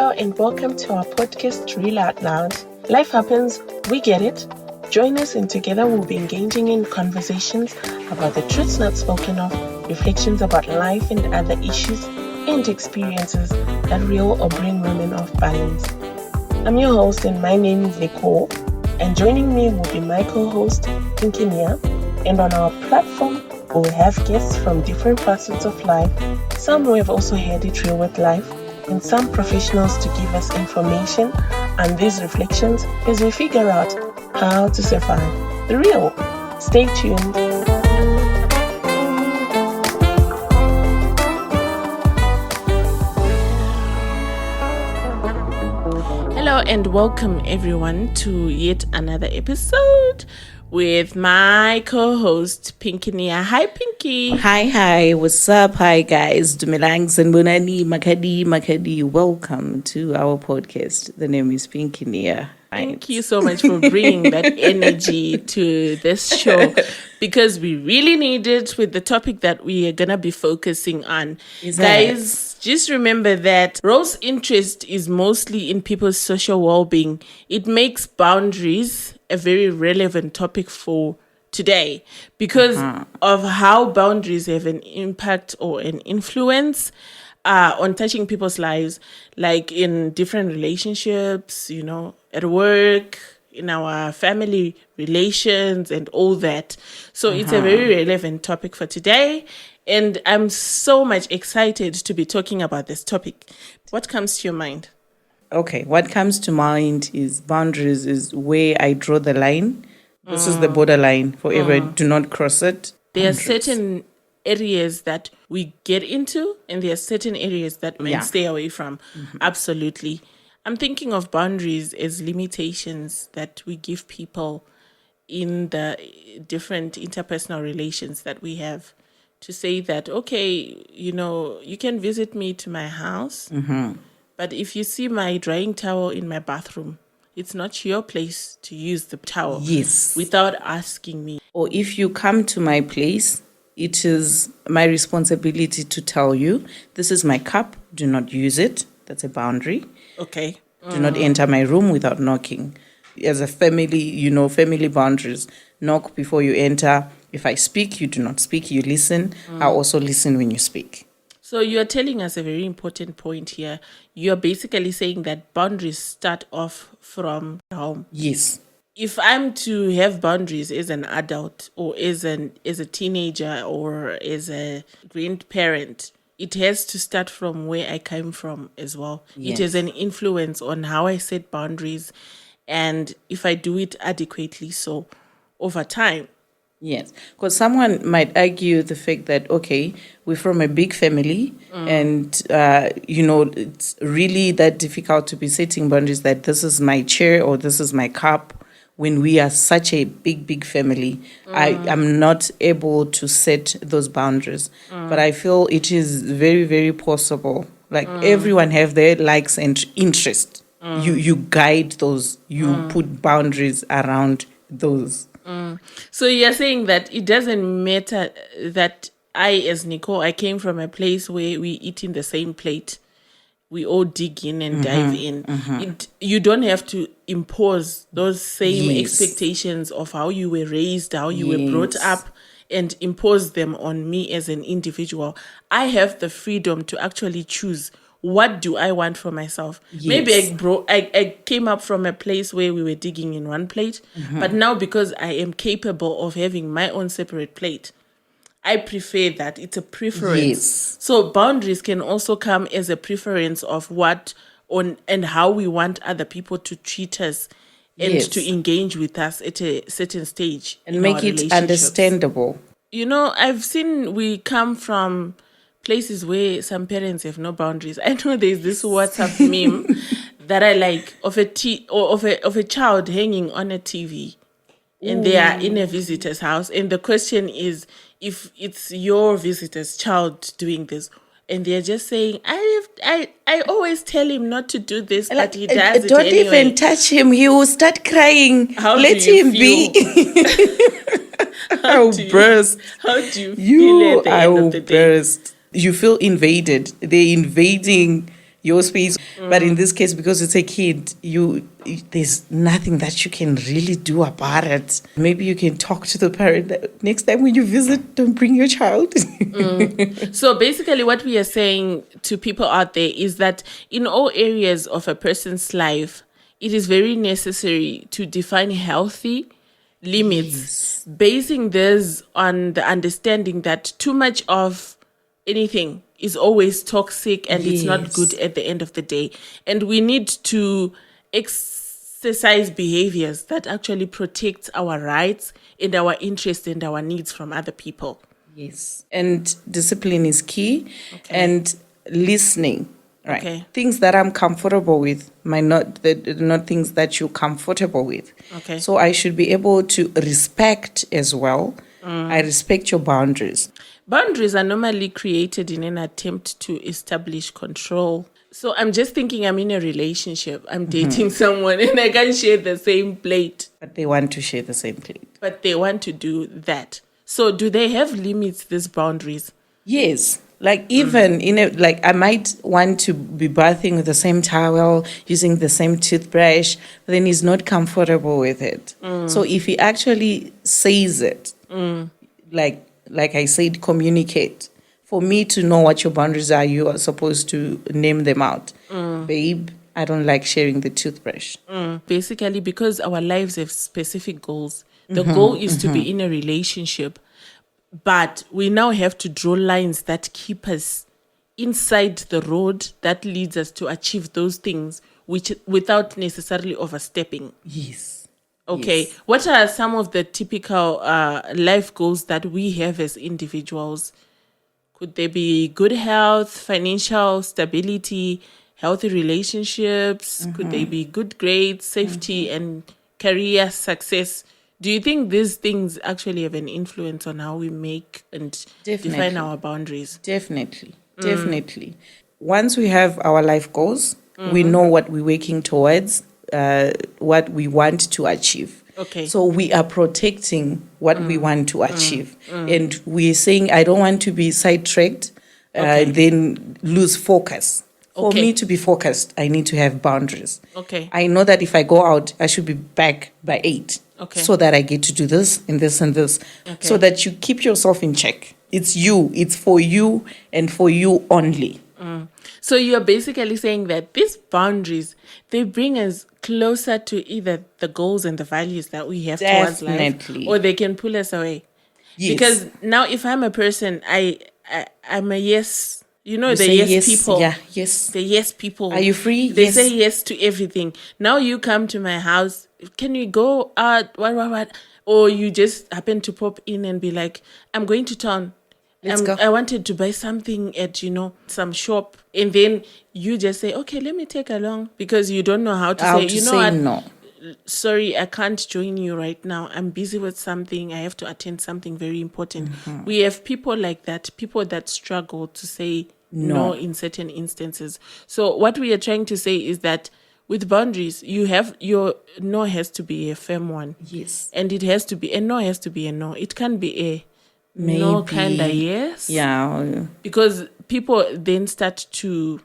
Hello and welcome to our podcast, Real Out Loud. Life happens, we get it. Join us and together we'll be engaging in conversations about the truths not spoken of, reflections about life and other issues, and experiences that reel or bring women off balance. I'm your host and my name is Nicole, and joining me will be my co-host, Pinky, and on our platform, we'll have guests from different facets of life, some who have also had it real with life, and some professionals to give us information on these reflections as we figure out how to survive the real. Stay tuned. Hello and welcome everyone to yet another episode with my co-host Pinky. Hi Pinky. Hi, what's up? Hi guys, Dumelang Zenbunani Makadi. Welcome to our podcast. The name is Pinky. Thank you so much for bringing that energy to this show because we really need it with the topic that we are going to be focusing on. Guys, just remember that Rose's interest is mostly in people's social well-being. It makes boundaries a very relevant topic for today because of how boundaries have an impact or an influence on touching people's lives, like in different relationships, at work, in our family relations and all that. So it's a very relevant topic for today. And I'm so much excited to be talking about this topic. What comes to your mind? Okay, what comes to mind is boundaries is where I draw the line. This is the borderline forever. Do not cross it. There are certain areas that we get into and there are certain areas that men stay away from. Absolutely. I'm thinking of boundaries as limitations that we give people in the different interpersonal relations that we have, to say that, okay, you can visit me to my house, but if you see my drying towel in my bathroom, it's not your place to use the towel without asking me. Or if you come to my place, it is my responsibility to tell you, this is my cup, do not use it. That's a boundary. Okay. Do not enter my room without knocking. As a family, family boundaries. Knock before you enter. If I speak, you do not speak, you listen. I also listen when you speak. So you're telling us a very important point here. You're basically saying that boundaries start off from home. Yes. If I'm to have boundaries as an adult or as a teenager or as a grandparent, it has to start from where I came from as well. Yes. It has an influence on how I set boundaries and if I do it adequately so over time. Yes, because someone might argue the fact that, okay, we're from a big family and, it's really that difficult to be setting boundaries that this is my chair or this is my cup. When we are such a big family, I am not able to set those boundaries. But I feel it is very, very possible. Like everyone have their likes and interests. You guide those. You put boundaries around those. So you're saying that it doesn't matter that I, as Nicole, I came from a place where we eat in the same plate. We all dig in and dive in. You don't have to impose those same expectations of how you were raised, how you were brought up, and impose them on me as an individual. I have the freedom to actually choose what do I want for myself. Maybe I came up from a place where we were digging in one plate, but now because I am capable of having my own separate plate, I prefer that. It's a preference. Yes. So boundaries can also come as a preference of what and how we want other people to treat us and to engage with us at a certain stage. And make it understandable. I've seen we come from places where some parents have no boundaries. I know there's this WhatsApp meme that I like of a child hanging on a TV. And they are in a visitor's house. And the question is, if it's your visitor's child doing this, and they're just saying, I always tell him not to do this, but he does it don't anyway. Don't even touch him. He will start crying. Let him be. How do you feel at the end of the day? Burst. You feel invaded. They're invading your space. But in this case, because it's a kid, there's nothing that you can really do about it. Maybe you can talk to the parent that next time when you visit, don't bring your child. So basically what we are saying to people out there is that in all areas of a person's life, it is very necessary to define healthy limits, basing this on the understanding that too much of anything is always toxic and it's not good at the end of the day. And we need to exercise behaviors that actually protect our rights and our interests and our needs from other people. Yes. And discipline is key. And listening. Right. Okay. Things that I'm comfortable with might not things that you're comfortable with. Okay. So I should be able to respect as well. I respect your boundaries. Boundaries are normally created in an attempt to establish control. So I'm just thinking I'm in a relationship. I'm dating someone and I can't share the same plate. But they want to share the same plate. But they want to do that. So do they have limits, these boundaries? Yes. Like even I might want to be bathing with the same towel, using the same toothbrush, but then he's not comfortable with it. So if he actually says it, like I said, communicate. For me to know what your boundaries are, you are supposed to name them out. Babe, I don't like sharing the toothbrush. Basically, because our lives have specific goals, the goal is to be in a relationship. But we now have to draw lines that keep us inside the road that leads us to achieve those things without necessarily overstepping. Yes. Okay. Yes. What are some of the typical life goals that we have as individuals? Could they be good health, financial stability, healthy relationships? Could they be good grades, safety, and career success? Do you think these things actually have an influence on how we make and define our boundaries? Definitely. Once we have our life goals, we know what we're working towards, what we want to achieve. Okay. So we are protecting what we want to achieve. And we're saying, I don't want to be sidetracked, then lose focus. For me to be focused, I need to have boundaries. Okay. I know that if I go out, I should be back by 8. Okay. So that I get to do this and this and this. Okay. So that you keep yourself in check. It's you. It's for you and for you only. So you're basically saying that these boundaries, they bring us closer to either the goals and the values that we have towards life, or they can pull us away. Yes. Because now if I'm a person, I'm a yes. You know, the yes people. Yeah, yes. The yes people. Are you free? They say yes to everything. Now you come to my house. Can we go out? What? Or you just happen to pop in and be like, I'm going to town. Let's go. I wanted to buy something at, some shop. And then you just say, okay, let me take along. Because you don't know how to say, what? No. Sorry, I can't join you right now. I'm busy with something. I have to attend something very important. We have people like that, people that struggle to say no in certain instances. So what we are trying to say is that with boundaries, your no has to be a firm one. Yes. And it has to be, a no has to be a no. It can be a no kind of yes. Yeah. Because people then start to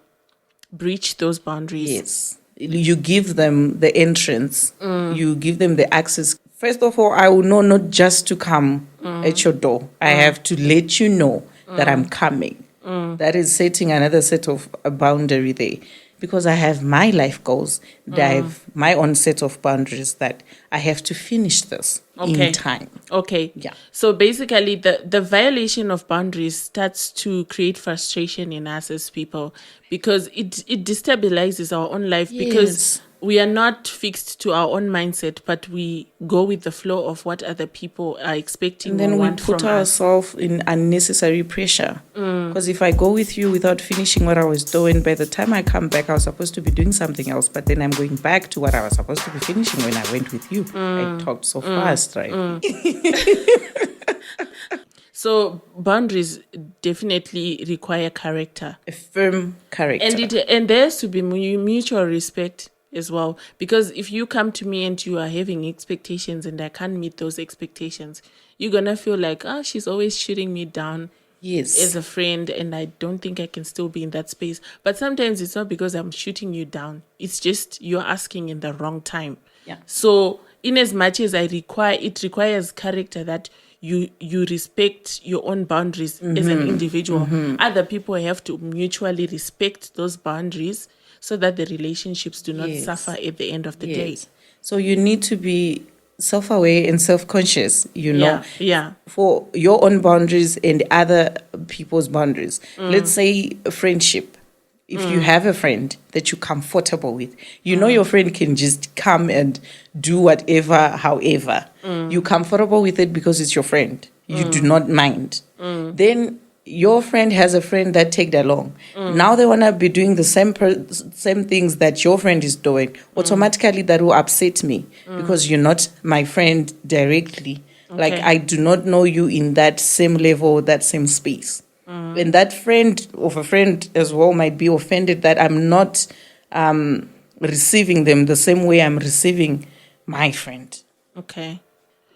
breach those boundaries. Yes. You give them the entrance. You give them the access. First of all, I will know not just to come at your door. I have to let you know that I'm coming. That is setting another set of a boundary there. Because I have my life goals. I have my own set of boundaries that I have to finish this in time. Okay. Yeah. So basically, the violation of boundaries starts to create frustration in us as people because it destabilizes our own life because we are not fixed to our own mindset, but we go with the flow of what other people are expecting and then or we want put from ourselves in unnecessary pressure. Because if I go with you without finishing what I was doing, by the time I come back, I was supposed to be doing something else, but then I'm going back to what I was supposed to be finishing when I went with you. I talked so fast, right? So boundaries definitely require character. A firm character. And there has to be mutual respect as well. Because if you come to me and you are having expectations and I can't meet those expectations, you're going to feel like, she's always shooting me down. Yes. as a friend, and I don't think I can still be in that space. But sometimes it's not because I'm shooting you down. It's just you're asking in the wrong time. Yeah. So in as much as it requires character that you respect your own boundaries as an individual. Other people have to mutually respect those boundaries so that the relationships do not suffer at the end of the day. So you need to be self-aware and self-conscious, Yeah. for your own boundaries and other people's boundaries. Let's say a friendship. If you have a friend that you're comfortable with, your friend can just come and do whatever, however. You're comfortable with it because it's your friend. You do not mind. Then your friend has a friend that tagged along. Now they want to be doing the same things that your friend is doing. Automatically, that will upset me because you're not my friend directly. Okay. Like, I do not know you in that same level, that same space. And that friend of a friend as well might be offended that I'm not receiving them the same way I'm receiving my friend. Okay.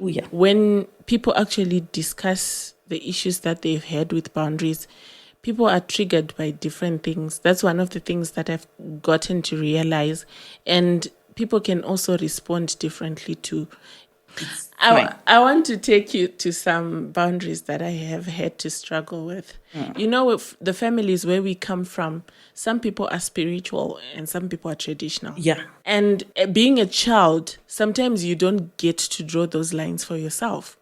Oh, yeah. When people actually discuss the issues that they've had with boundaries, people are triggered by different things. That's one of the things that I've gotten to realize. And people can also respond differently too. I want to take you to some boundaries that I have had to struggle with. With the families where we come from, some people are spiritual and some people are traditional. Yeah. And being a child, sometimes you don't get to draw those lines for yourself.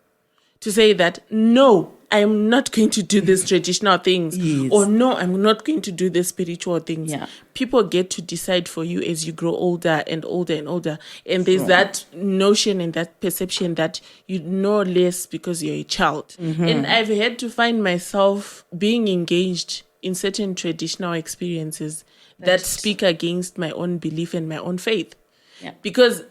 To say that, no, I'm not going to do these traditional things. Yes. Or no, I'm not going to do the spiritual things. Yeah. People get to decide for you as you grow older and older and older. And there's that notion and that perception that you know less because you're a child. And I've had to find myself being engaged in certain traditional experiences that speak against my own belief and my own faith. Yeah. Because,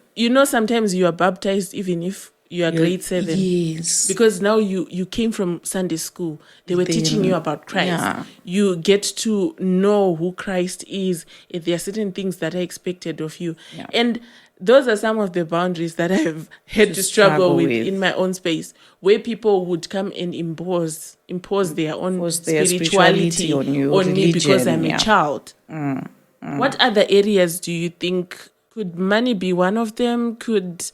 sometimes you are baptized even if you are grade 7. Yes. Because now you came from Sunday school. They were teaching you about Christ. Yeah. You get to know who Christ is. And there are certain things that are expected of you. Yeah. And those are some of the boundaries that I've had to struggle with in my own space, where people would come and impose their own spirituality on you, on me because I'm a child. What other areas do you think? Could money be one of them? Could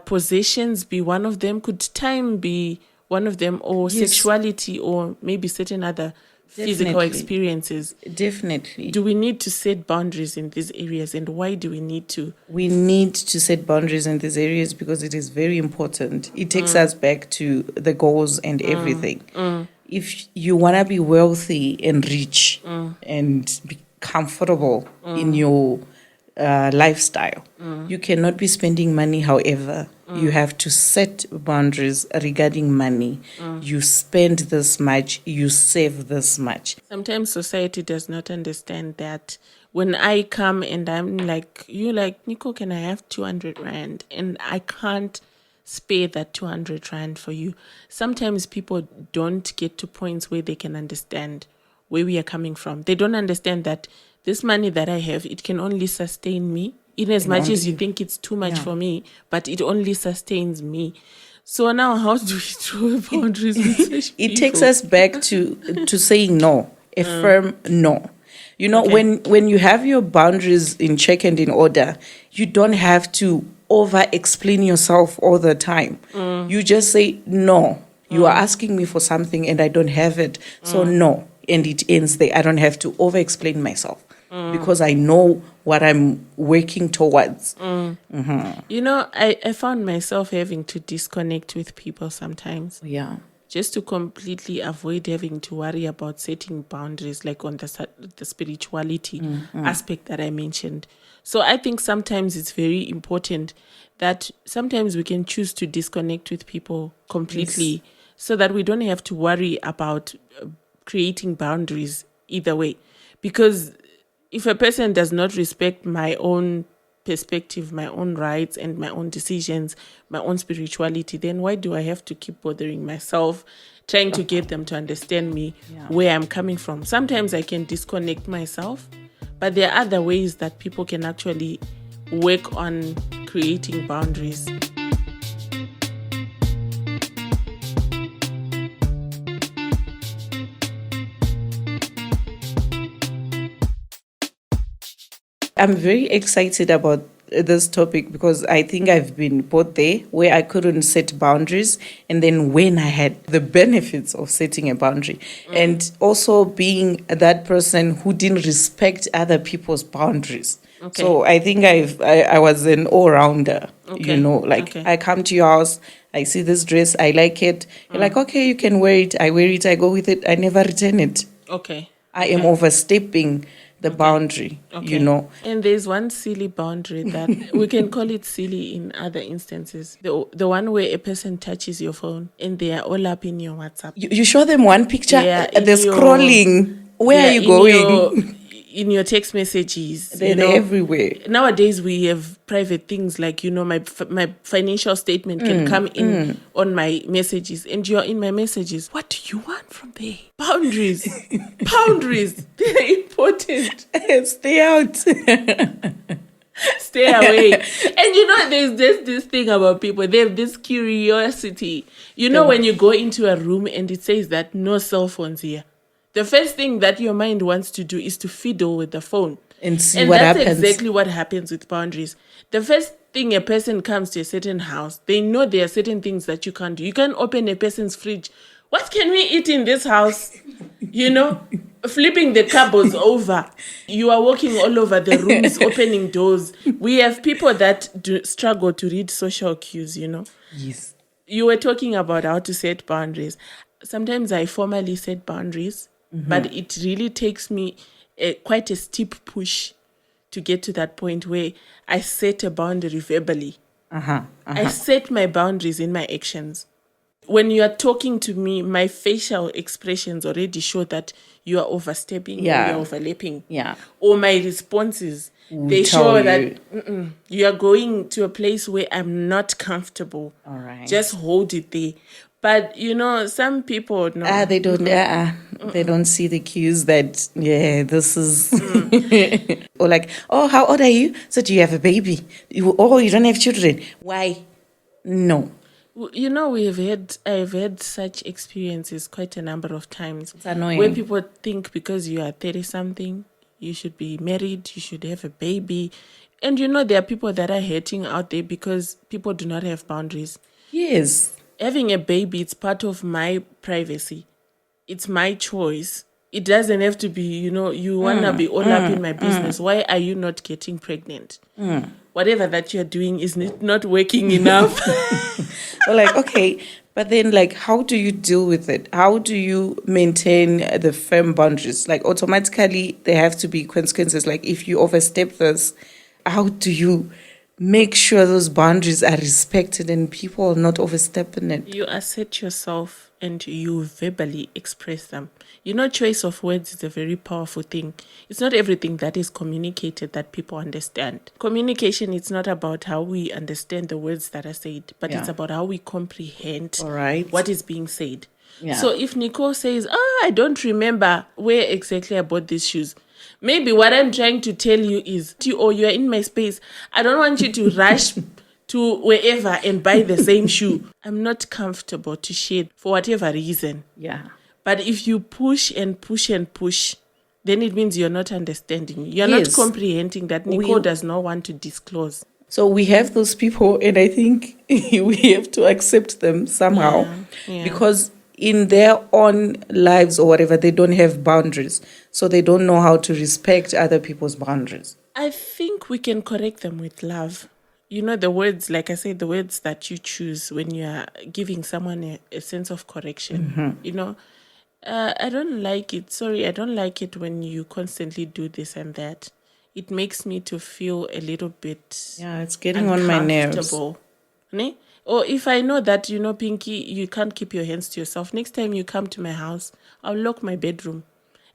possessions be one of them? Could time be one of them? Or sexuality, or maybe certain other physical experiences? Definitely. Do we need to set boundaries in these areas, and why do we need to? We need to set boundaries in these areas because it is very important. It takes us back to the goals and everything. If you want to be wealthy and rich and be comfortable in your lifestyle, you cannot be spending money however. You have to set boundaries regarding money. You spend this much, you save this much. Sometimes society does not understand that. When I come and I'm like, Nicole, can I have 200 Rand? And I can't spare that 200 Rand for you. Sometimes people don't get to points where they can understand where we are coming from. They don't understand that this money that I have, it can only sustain me, in as much as you think it's too much for me, but it only sustains me. So now, how do we draw boundaries with such people? It takes us back to saying no, a firm no. When you have your boundaries in check and in order, you don't have to over-explain yourself all the time. You just say, no, you are asking me for something and I don't have it, so no. And it ends there. I don't have to over-explain myself because I know what I'm working towards. I found myself having to disconnect with people sometimes. Yeah. Just to completely avoid having to worry about setting boundaries, like on the spirituality aspect that I mentioned. So I think sometimes it's very important that sometimes we can choose to disconnect with people completely so that we don't have to worry about creating boundaries either way. Because if a person does not respect my own perspective, my own rights and my own decisions, my own spirituality, then why do I have to keep bothering myself, trying to get them to understand me, where I'm coming from? Sometimes I can disconnect myself, but there are other ways that people can actually work on creating boundaries. I'm very excited about this topic because I think I've been both there where I couldn't set boundaries and then when I had the benefits of setting a boundary and also being that person who didn't respect other people's boundaries. Okay. So I think I was an all-rounder, Okay. like Okay. I come to your house, I see this dress, I like it. You're like, okay, you can wear it. I wear it, I go with it, I never return it. Okay. I am overstepping the boundary, And there's one silly boundary that we can call it silly in other instances. The one where a person touches your phone and they are all up in your WhatsApp. You show them one picture, Yeah, they're scrolling. Where are you going? In your text messages. They're everywhere. Nowadays, we have private things like, my financial statement can come in on my messages and you're in my messages. What do you want from there? Boundaries. Boundaries. They're important. Stay out. Stay away. And there's this thing about people. They have this curiosity. When you go into a room and it says that no cell phones here. The first thing that your mind wants to do is to fiddle with the phone. And see what happens. And that's exactly what happens with boundaries. The first thing a person comes to a certain house, they know there are certain things that you can't do. You can't open a person's fridge. What can we eat in this house? Flipping the cupboards over. You are walking all over the rooms, opening doors. We have people that struggle to read social cues, Yes. You were talking about how to set boundaries. Sometimes I formally set boundaries, but it really takes me quite a steep push to get to that point where I set a boundary verbally. I set my boundaries in my actions. When you are talking to me, my facial expressions already show that you are overstepping or you are overlapping. Yeah. Or my responses, they show that you are going to a place where I'm not comfortable. All right. Just hold it there. But some people they don't. They don't see the cues that this is. Or like, oh, how old are you? So do you have a baby? You don't have children? Why? No. I've had such experiences quite a number of times. It's annoying. Where people think because you are 30-something, you should be married, you should have a baby. And there are people that are hating out there because people do not have boundaries. Yes. Having a baby, it's part of my privacy. It's my choice. It doesn't have to be, you want to be all up in my business. Why are you not getting pregnant? Whatever that you're doing is not working enough. Well, like, okay, but then how do you deal with it? How do you maintain the firm boundaries? Like automatically there have to be consequences. Like if you overstep this, how do you make sure those boundaries are respected and people are not overstepping it? You assert yourself and you verbally express them. Choice of words is a very powerful thing. It's not everything that is communicated that people understand. Communication, it's not about how we understand the words that are said, but it's about how we comprehend what is being said. Yeah. So if Nicole says, I don't remember where exactly I bought these shoes, maybe what I'm trying to tell you is, you are in my space. I don't want you to rush to wherever and buy the same shoe. I'm not comfortable to share for whatever reason. Yeah. But if you push and push and push, then it means you're not understanding. You're not comprehending that Nicole does not want to disclose. So we have those people, and I think we have to accept them somehow because in their own lives or whatever, they don't have boundaries. So they don't know how to respect other people's boundaries. I think we can correct them with love. The words, like I said, the words that you choose when you are giving someone a sense of correction. I don't like it. Sorry, I don't like it when you constantly do this and that. It makes me to feel a little bit it's getting on my nerves. Ne? Or if I know that, Pinky, you can't keep your hands to yourself. Next time you come to my house, I'll lock my bedroom.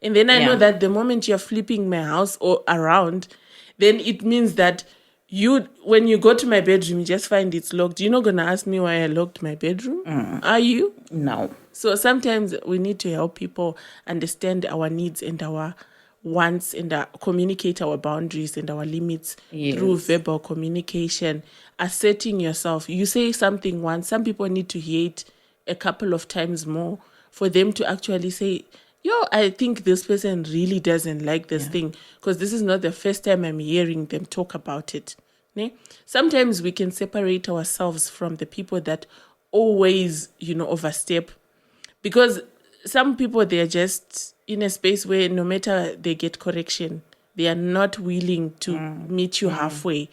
And then I know that the moment you're flipping my house or around, then it means that when you go to my bedroom, you just find it's locked. You're not going to ask me why I locked my bedroom? Are you? No. So sometimes we need to help people understand our needs and our wants and communicate our boundaries and our limits through verbal communication, asserting yourself. You say something once, some people need to hear it a couple of times more for them to actually say, I think this person really doesn't like this thing, because this is not the first time I'm hearing them talk about it. Ne? Sometimes we can separate ourselves from the people that always, overstep, because some people, they're just in a space where no matter they get correction, they are not willing to meet you halfway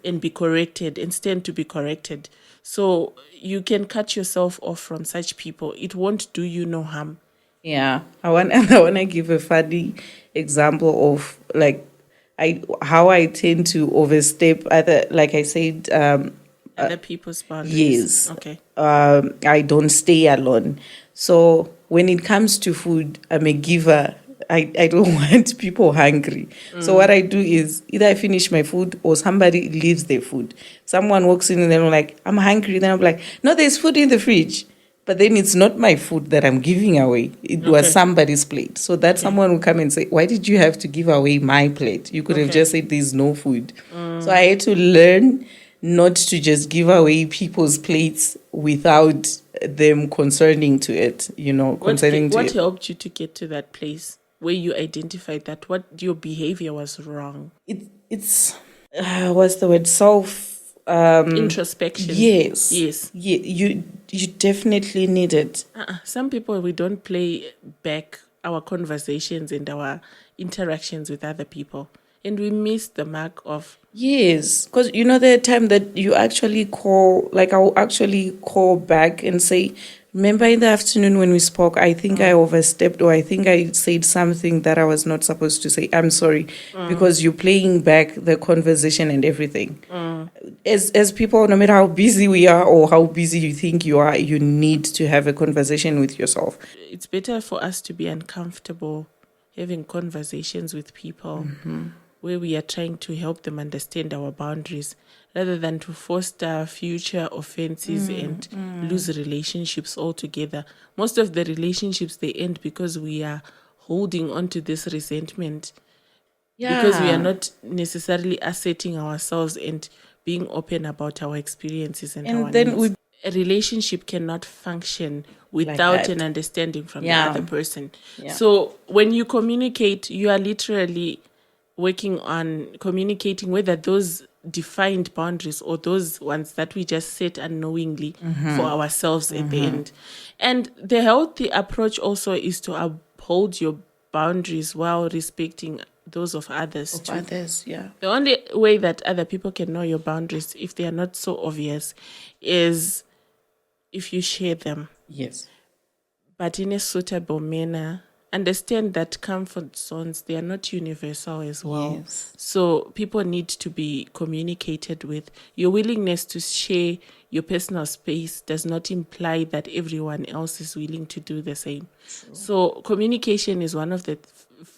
and be corrected and stand to be corrected. So you can cut yourself off from such people. It won't do you no harm. Yeah, I want I want to give a funny example of how I tend to overstep. Either, like I said, Other people's boundaries. yes, Okay. I don't stay alone. So when it comes to food, I'm a giver. I don't want people hungry. So what I do is either I finish my food or somebody leaves their food. Someone walks in and they're like, I'm hungry. Then I'm like, no, there's food in the fridge. But then it's not my food that I'm giving away. It was somebody's plate. So that someone will come and say, why did you have to give away my plate? You could have just said there's no food. So I had to learn not to just give away people's plates without them concerning to it, What helped you to get to that place where you identified that what your behavior was wrong? It's what's the word? Introspection. Yes. Yes. Yeah, you definitely need it. Some people, we don't play back our conversations and our interactions with other people, and we miss the mark of. Yes, because there are times that you actually call, like I'll actually call back and say, remember in the afternoon when we spoke, I think I overstepped, or I think I said something that I was not supposed to say. I'm sorry, because you're playing back the conversation and everything. As people, no matter how busy we are or how busy you think you are, you need to have a conversation with yourself. It's better for us to be uncomfortable having conversations with people where we are trying to help them understand our boundaries, rather than to foster future offenses and lose relationships altogether. Most of the relationships, they end because we are holding on to this resentment, because we are not necessarily asserting ourselves and being open about our experiences and our then needs. A relationship cannot function without that. an understanding from the other person. Yeah. So when you communicate, you are literally working on communicating whether those defined boundaries or those ones that we just set unknowingly for ourselves at the end. And the healthy approach also is to uphold your boundaries while respecting those of others too. Yeah. The only way that other people can know your boundaries, if they are not so obvious, is if you share them. Yes. But in a suitable manner. Understand that comfort zones, they are not universal as well. Yes. So people need to be communicated with. Your willingness to share your personal space does not imply that everyone else is willing to do the same. Sure. So communication is one of the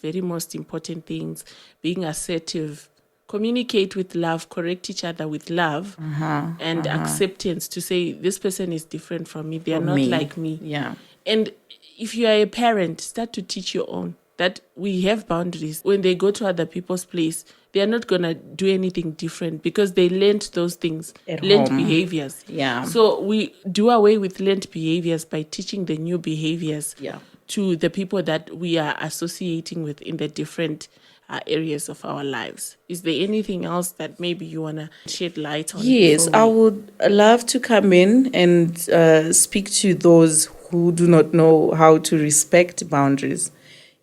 very most important things. Being assertive, communicate with love, correct each other with love and acceptance, to say this person is different from me. They are not like me. Yeah. And if you are a parent, start to teach your own that we have boundaries. When they go to other people's place, they are not going to do anything different because they learned those things, learned behaviors. Yeah. So we do away with learned behaviors by teaching the new behaviors to the people that we are associating with in the different areas of our lives. Is there anything else that maybe you want to shed light on? Yes, I would love to come in and speak to those who do not know how to respect boundaries.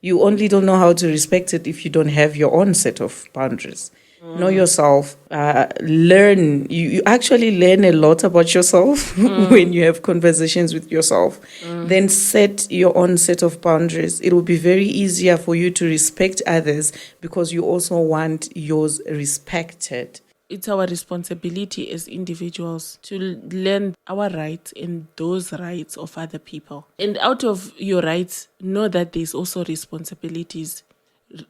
You only don't know how to respect it if you don't have your own set of boundaries. Know yourself, learn. You actually learn a lot about yourself when you have conversations with yourself. Then set your own set of boundaries. It will be very easier for you to respect others because you also want yours respected. It's our responsibility as individuals to learn our rights and those rights of other people. And out of your rights, know that there's also responsibilities.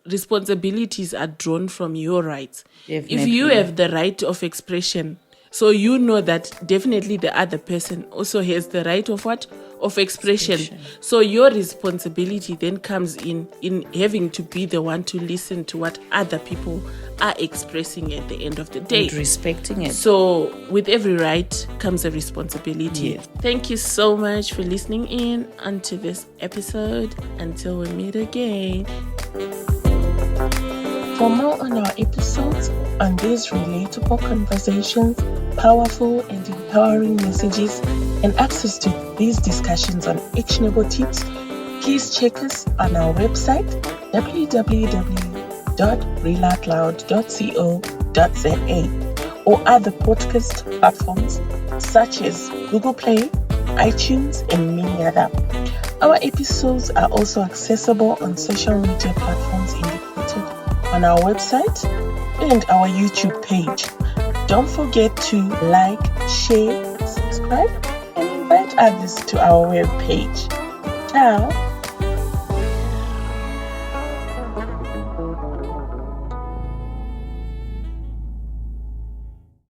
Responsibilities are drawn from your rights. Definitely. If you have the right of expression, so you know that definitely the other person also has the right of what? of expression. So your responsibility then comes in having to be the one to listen to what other people are expressing at the end of the day. And respecting it. So with every right comes a responsibility. Yes. Thank you so much for listening in onto this episode. Until we meet again. For more on our episodes, on these relatable conversations, powerful and empowering messages, and access to these discussions on actionable tips, please check us on our website www.realoutloud.co.za or other podcast platforms such as Google Play, iTunes, and many other. Our episodes are also accessible on social media platforms indicated on our website and our YouTube page. Don't forget to like, share, subscribe, and invite others to our web page. Ciao!